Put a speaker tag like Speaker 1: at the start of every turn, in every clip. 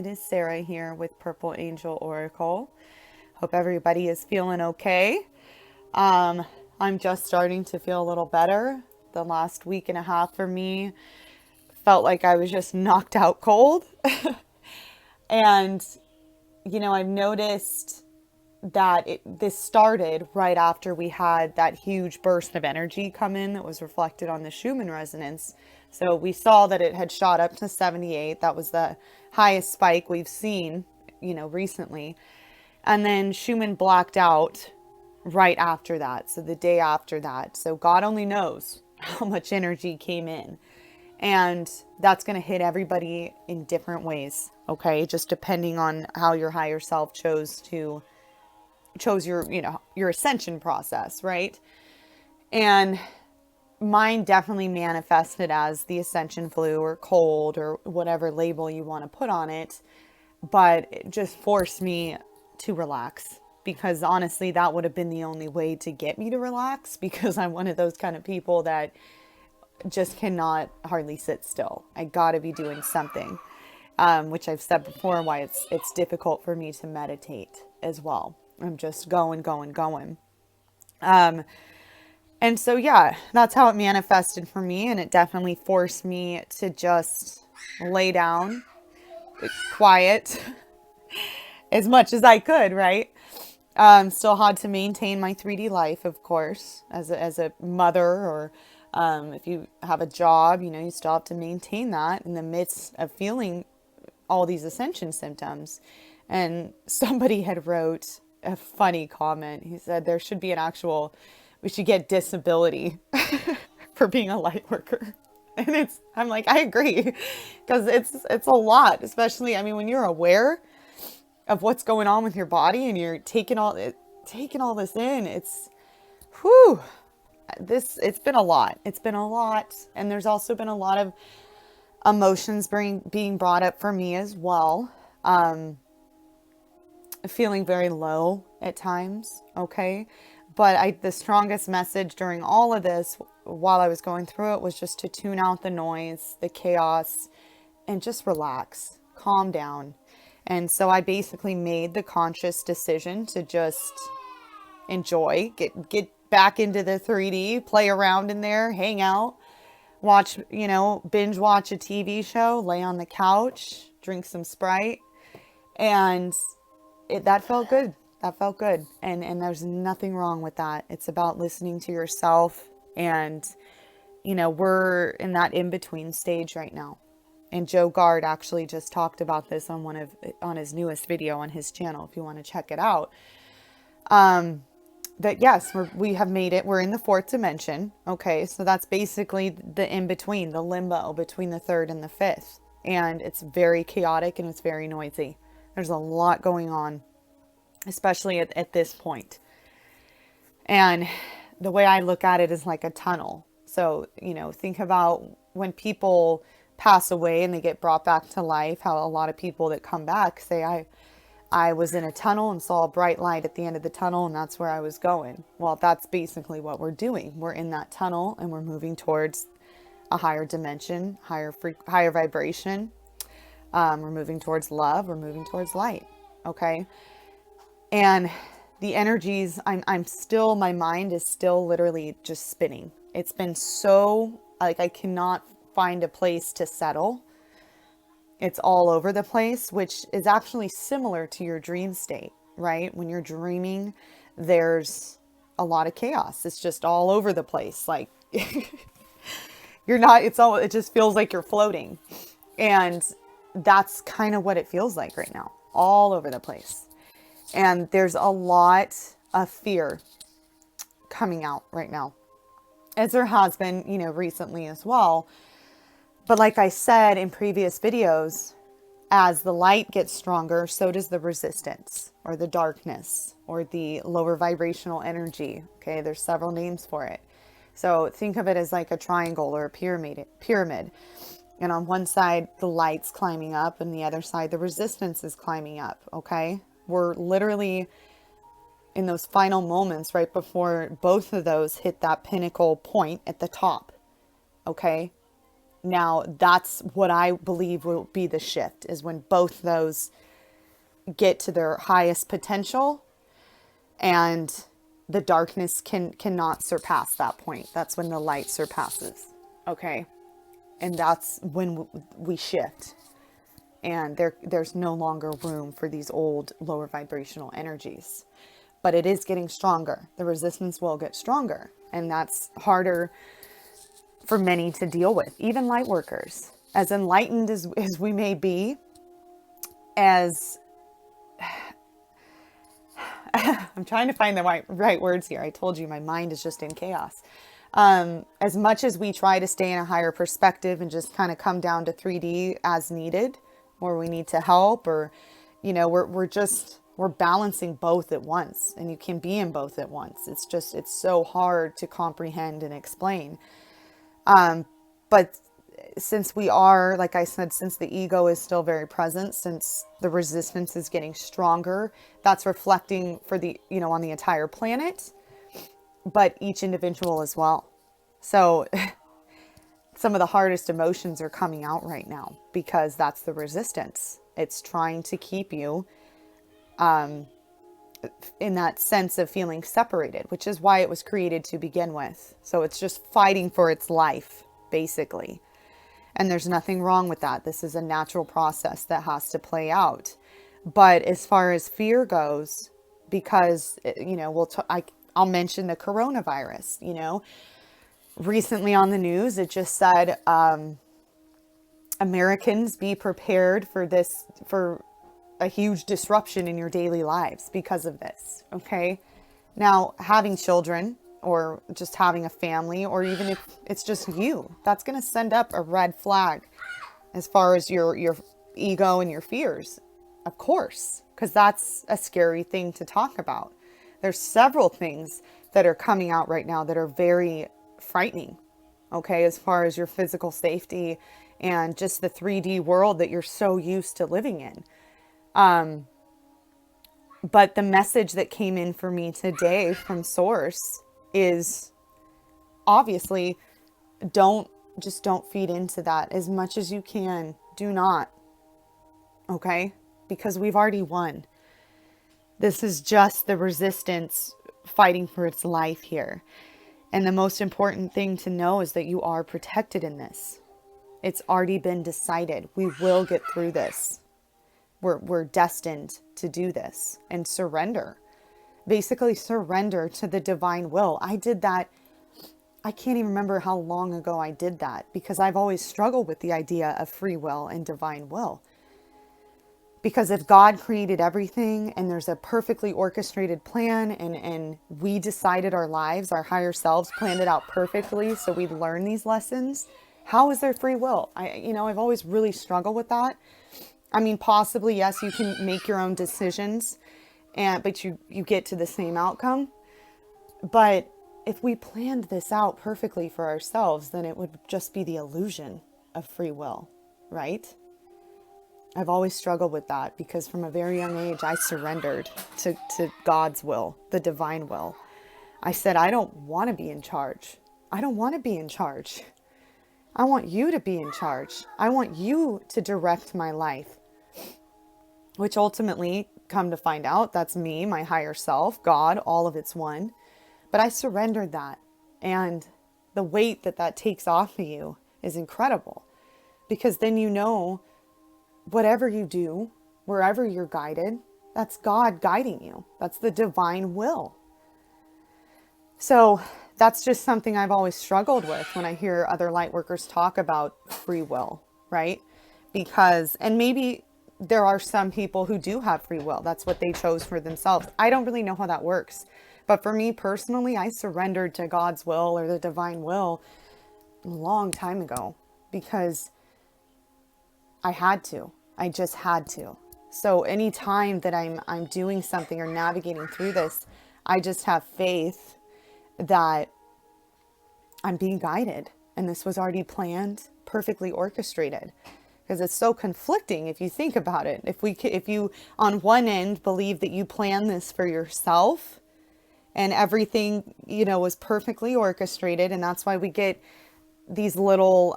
Speaker 1: It is Sarah here with Purple Angel Oracle. Hope everybody is feeling okay. I'm just starting to feel a little better. The last week and a half for me felt like I was just knocked out cold. And, I've noticed that this started right after we had that huge burst of energy come in that was reflected on the Schumann resonance. So we saw that it had shot up to 78. That was the highest spike we've seen, recently. And then Schumann blacked out right after that. So the day after that. So God only knows how much energy came in. And that's going to hit everybody in different ways. Okay. Just depending on how your higher self chose your ascension process, right? And mine definitely manifested as the ascension flu or cold or whatever label you want to put on it, but it just forced me to relax, because honestly that would have been the only way to get me to relax, because I'm one of those kind of people that just cannot hardly sit still. I gotta be doing something, which I've said before, why it's difficult for me to meditate as well. I'm just going. And so, yeah, that's how it manifested for me. And it definitely forced me to just lay down, quiet as much as I could, right? Still had to maintain my 3D life, of course, as a mother, or if you have a job, you still have to maintain that in the midst of feeling all these ascension symptoms. And somebody had wrote a funny comment. He said there should be we should get disability for being a light worker. And I'm like, I agree, because it's a lot, especially, when you're aware of what's going on with your body and you're taking all this in, it's been a lot. It's been a lot. And there's also been a lot of emotions being brought up for me as well. Feeling very low at times. Okay. But the strongest message during all of this, while I was going through it, was just to tune out the noise, the chaos, and just relax, calm down. And so I basically made the conscious decision to just enjoy, get back into the 3D, play around in there, hang out, watch, binge watch a TV show, lay on the couch, drink some Sprite. And that felt good. That felt good. And there's nothing wrong with that. It's about listening to yourself. And, we're in that in-between stage right now. And Joe Gard actually just talked about this on his newest video on his channel, if you want to check it out. That yes, we have made it. We're in the fourth dimension. Okay. So that's basically the in-between, the limbo between the third and the fifth. And it's very chaotic and it's very noisy. There's a lot going on, especially at this point. And the way I look at it is like a tunnel. So, think about when people pass away and they get brought back to life, how a lot of people that come back say, I was in a tunnel and saw a bright light at the end of the tunnel, and that's where I was going. Well, that's basically what we're doing. We're in that tunnel and we're moving towards a higher dimension, higher vibration. We're moving towards love. We're moving towards light. Okay. And the energies, my mind is still literally just spinning. It's been so, I cannot find a place to settle. It's all over the place, which is actually similar to your dream state, right? When you're dreaming, there's a lot of chaos. It's just all over the place. Like it just feels like you're floating. And that's kind of what it feels like right now, all over the place. And there's a lot of fear coming out right now, as there has been, recently as well. But like I said in previous videos, as the light gets stronger, so does the resistance, or the darkness, or the lower vibrational energy. Okay, there's several names for it. So think of it as like a triangle or a pyramid. And on one side, the light's climbing up, and the other side, the resistance is climbing up. Okay, we're literally in those final moments right before both of those hit that pinnacle point at the top. Okay. Now, that's what I believe will be the shift, is when both those get to their highest potential and the darkness cannot surpass that point. That's when the light surpasses. Okay. And that's when we shift. And there's no longer room for these old lower vibrational energies. But it is getting stronger. The resistance will get stronger. And that's harder for many to deal with. Even light workers. As enlightened as we may be, as I'm trying to find the right words here. I told you my mind is just in chaos. As much as we try to stay in a higher perspective and just kind of come down to 3D as needed, where we need to help, or, you know, we're balancing both at once, and you can be in both at once. It's so hard to comprehend and explain. But since we are, like I said, since the ego is still very present, since the resistance is getting stronger, that's reflecting for the, you know, on the entire planet, but each individual as well. So some of the hardest emotions are coming out right now because that's the resistance. It's trying to keep you in that sense of feeling separated, which is why it was created to begin with. So it's just fighting for its life, basically. And there's nothing wrong with that. This is a natural process that has to play out. But as far as fear goes, because, you know, I'll mention the coronavirus, you know, recently on the news, it just said, Americans, be prepared for this, for a huge disruption in your daily lives because of this. Okay. Now, having children, or just having a family, or even if it's just you, that's going to send up a red flag as far as your ego and your fears, of course, because that's a scary thing to talk about. There's several things that are coming out right now that are very frightening, okay, as far as your physical safety and just the 3D world that you're so used to living in. But the message that came in for me today from Source is obviously don't feed into that as much as you can. Do not. Okay? Because we've already won. This is just the resistance fighting for its life here. And the most important thing to know is that you are protected in this. It's already been decided. We will get through this. We're destined to do this and surrender. Basically surrender to the divine will. I did that. I can't even remember how long ago I did that, because I've always struggled with the idea of free will and divine will. Because if God created everything and there's a perfectly orchestrated plan, and we decided our lives, our higher selves planned it out perfectly so we'd learn these lessons, how is there free will? I've always really struggled with that. I mean, possibly, yes, you can make your own decisions, but you get to the same outcome. But if we planned this out perfectly for ourselves, then it would just be the illusion of free will, right? I've always struggled with that because from a very young age, I surrendered to God's will, the divine will. I said, I don't want to be in charge. I don't want to be in charge. I want you to be in charge. I want you to direct my life. Which ultimately, come to find out, that's me, my higher self, God, all of it's one. But I surrendered that. And the weight that takes off of you is incredible. Because then you know, whatever you do, wherever you're guided, that's God guiding you. That's the divine will. So that's just something I've always struggled with when I hear other light workers talk about free will, right? Because, and maybe there are some people who do have free will. That's what they chose for themselves. I don't really know how that works. But for me personally, I surrendered to God's will or the divine will a long time ago because I had to. I just had to. So anytime that I'm doing something or navigating through this, I just have faith that I'm being guided. And this was already planned, perfectly orchestrated. Because it's so conflicting if you think about it. If you on one end believe that you plan this for yourself and everything, was perfectly orchestrated, and that's why we get these little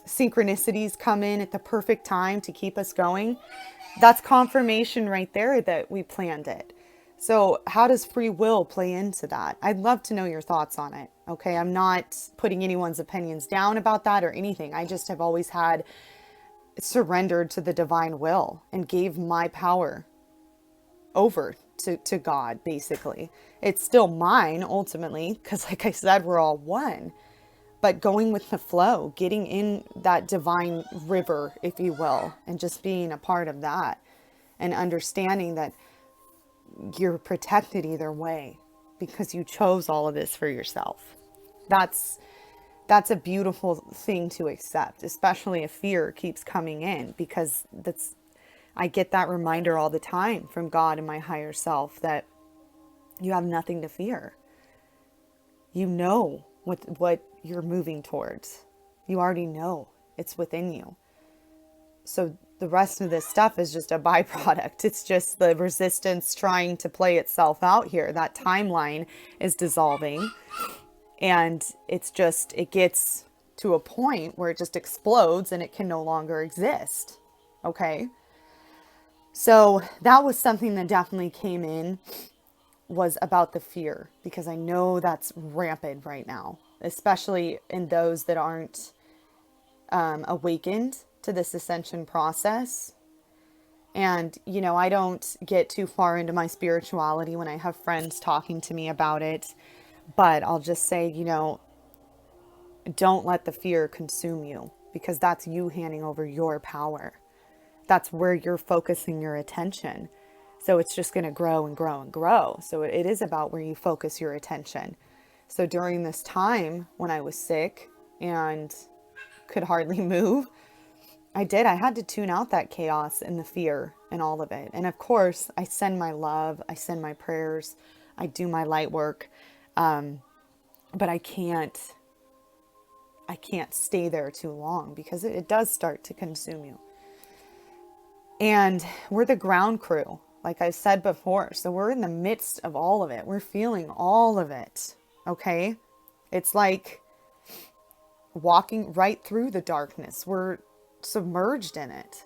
Speaker 1: synchronicities come in at the perfect time to keep us going, that's confirmation right there that we planned it. So how does free will play into that? I'd love to know your thoughts on it. Okay, I'm not putting anyone's opinions down about that or anything. I just have always had surrendered to the divine will and gave my power over to God, basically. It's still mine ultimately, because like I said, we're all one. But going with the flow, getting in that divine river, if you will, and just being a part of that and understanding that you're protected either way because you chose all of this for yourself. That's a beautiful thing to accept, especially if fear keeps coming in, because I get that reminder all the time from God and my higher self that you have nothing to fear. You know what you're moving towards. You already know it's within you. So the rest of this stuff is just a byproduct. It's just the resistance trying to play itself out here. That timeline is dissolving, and it gets to a point where it just explodes and it can no longer exist. Okay. So that was something that definitely came in, was about the fear, because I know that's rampant right now, especially in those that aren't awakened to this ascension process. And, I don't get too far into my spirituality when I have friends talking to me about it, but I'll just say, don't let the fear consume you, because that's you handing over your power. That's where you're focusing your attention. So it's just going to grow and grow and grow. So it is about where you focus your attention. So during this time when I was sick and could hardly move, I had to tune out that chaos and the fear and all of it. And of course, I send my love, I send my prayers, I do my light work. But I can't stay there too long, because it does start to consume you. And we're the ground crew, like I said before. So we're in the midst of all of it. We're feeling all of it. Okay. It's like walking right through the darkness. We're submerged in it,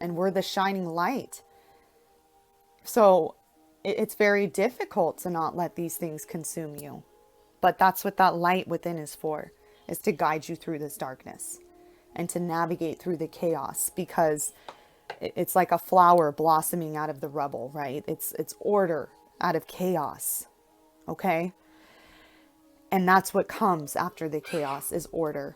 Speaker 1: and we're the shining light. So it's very difficult to not let these things consume you. But that's what that light within is for, is to guide you through this darkness and to navigate through the chaos, because it's like a flower blossoming out of the rubble, right? It's order out of chaos. Okay. And that's what comes after the chaos, is order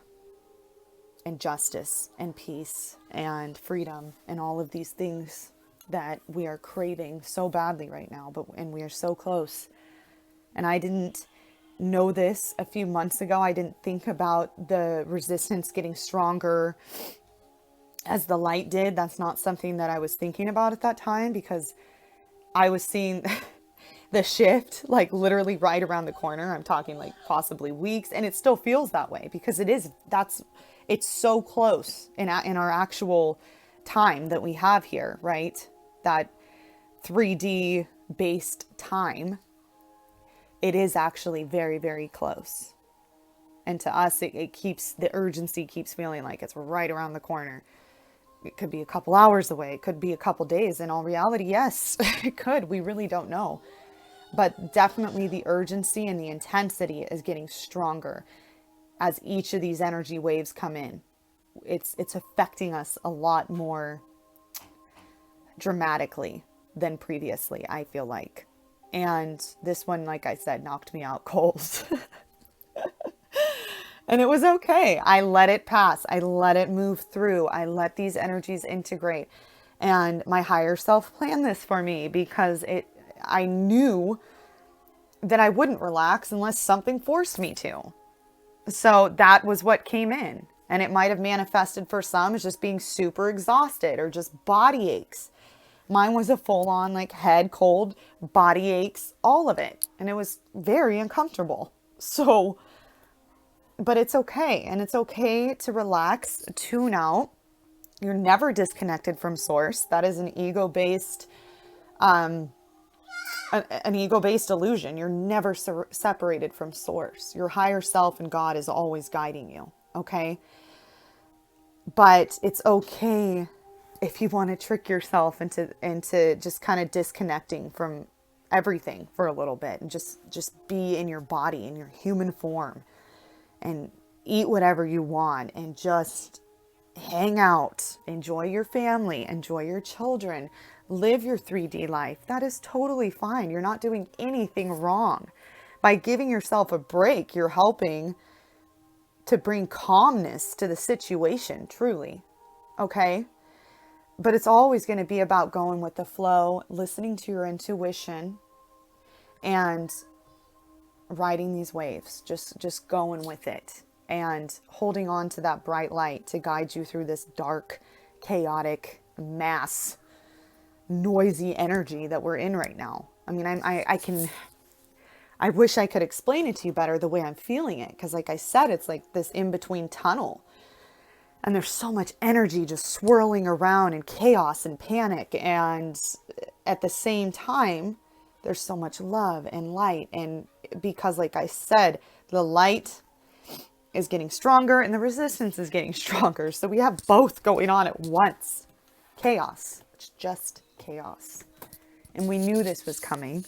Speaker 1: and justice and peace and freedom and all of these things that we are craving so badly right now, and we are so close. And I didn't know this a few months ago. I didn't think about the resistance getting stronger as the light did. That's not something that I was thinking about at that time, because I was seeing the shift like literally right around the corner. I'm talking like possibly weeks, and it still feels that way, because it's so close in our actual time that we have here, right? That 3D based time. It is actually very, very close. And to us, the urgency keeps feeling like it's right around the corner. It could be a couple hours away. It could be a couple days. In all reality, yes, it could. We really don't know. But definitely the urgency and the intensity is getting stronger as each of these energy waves come in. It's affecting us a lot more dramatically than previously, I feel like. And this one, like I said, knocked me out cold. And it was okay. I let it pass. I let it move through. I let these energies integrate. And my higher self planned this for me, because I knew that I wouldn't relax unless something forced me to. So that was what came in. And it might have manifested for some as just being super exhausted or just body aches. Mine was a full-on like head cold, body aches, all of it. And it was very uncomfortable. So, but it's okay. And it's okay to relax, tune out. You're never disconnected from source. That is an ego-based illusion. You're never separated from source. Your higher self and God is always guiding you. Okay. But it's okay if you want to trick yourself into just kind of disconnecting from everything for a little bit and just be in your body, in your human form, and eat whatever you want and just hang out, enjoy your family, enjoy your children, live your 3D life. That is totally fine. You're not doing anything wrong. By giving yourself a break, you're helping to bring calmness to the situation, truly. Okay? But it's always going to be about going with the flow, listening to your intuition, and riding these waves, just going with it and holding on to that bright light to guide you through this dark, chaotic mass, noisy energy that we're in right now. I mean, I wish I could explain it to you better the way I'm feeling it, because like I said, it's like this in-between tunnel, and there's so much energy just swirling around and chaos and panic, and at the same time there's so much love and light. And because like I said, the light is getting stronger and the resistance is getting stronger, so we have both going on at once. Chaos. It's just chaos. And we knew this was coming.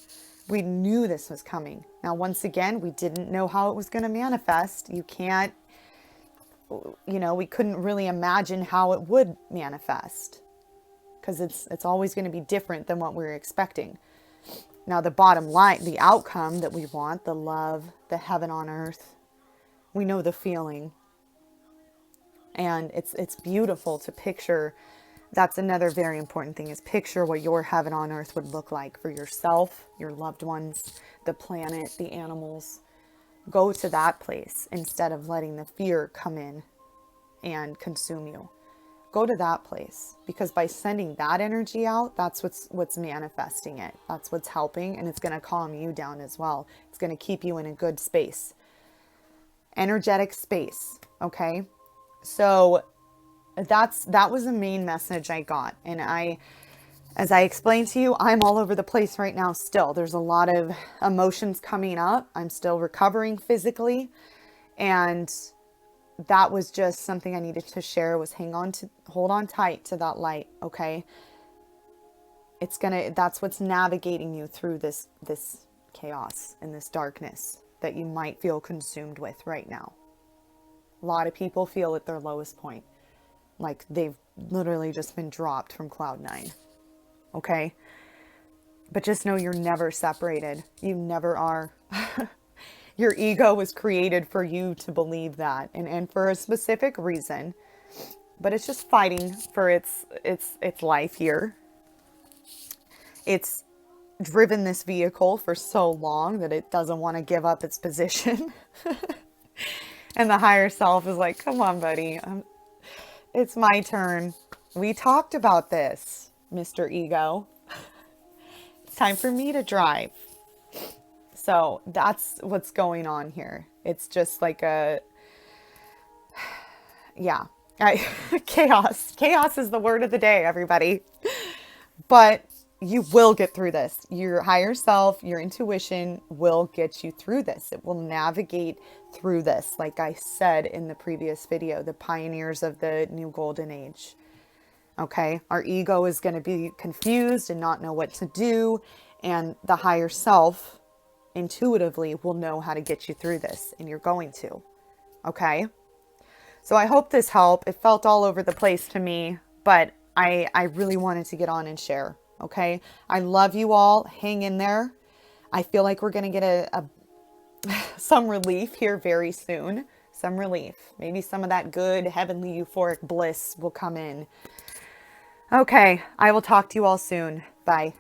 Speaker 1: We knew this was coming. Now, once again, we didn't know how it was going to manifest. You can't, we couldn't really imagine how it would manifest, because it's always going to be different than what we were expecting. Now, the bottom line, the outcome that we want, the love, the heaven on earth, we know the feeling. And it's beautiful to picture. That's another very important thing, is picture what your heaven on earth would look like for yourself, your loved ones, the planet, the animals. Go to that place instead of letting the fear come in and consume you. Go to that place, because by sending that energy out, that's what's manifesting it. That's what's helping, and it's going to calm you down as well. It's going to keep you in a good space. Energetic space, okay? So that was the main message I got. And as I explained to you, I'm all over the place right now still. There's a lot of emotions coming up. I'm still recovering physically. And that was just something I needed to share, was hold on tight to that light, okay? That's what's navigating you through this chaos and this darkness that you might feel consumed with right now. A lot of people feel at their lowest point, like they've literally just been dropped from cloud 9. Okay? But just know you're never separated. You never are. Your ego was created for you to believe that, and for a specific reason. But it's just fighting for its life here. It's driven this vehicle for so long that it doesn't want to give up its position. And the higher self is like, come on, buddy. It's my turn. We talked about this, Mr. Ego. It's time for me to drive. So that's what's going on here. It's just like chaos. Chaos is the word of the day, everybody. But you will get through this. Your higher self, your intuition will get you through this. It will navigate through this. Like I said in the previous video, the pioneers of the new golden age. Okay? Our ego is going to be confused and not know what to do. And the higher self intuitively will know how to get you through this. And you're going to. Okay? So I hope this helped. It felt all over the place to me, but I really wanted to get on and share. Okay. I love you all. Hang in there. I feel like we're going to get some relief here very soon. Some relief. Maybe some of that good heavenly euphoric bliss will come in. Okay. I will talk to you all soon. Bye.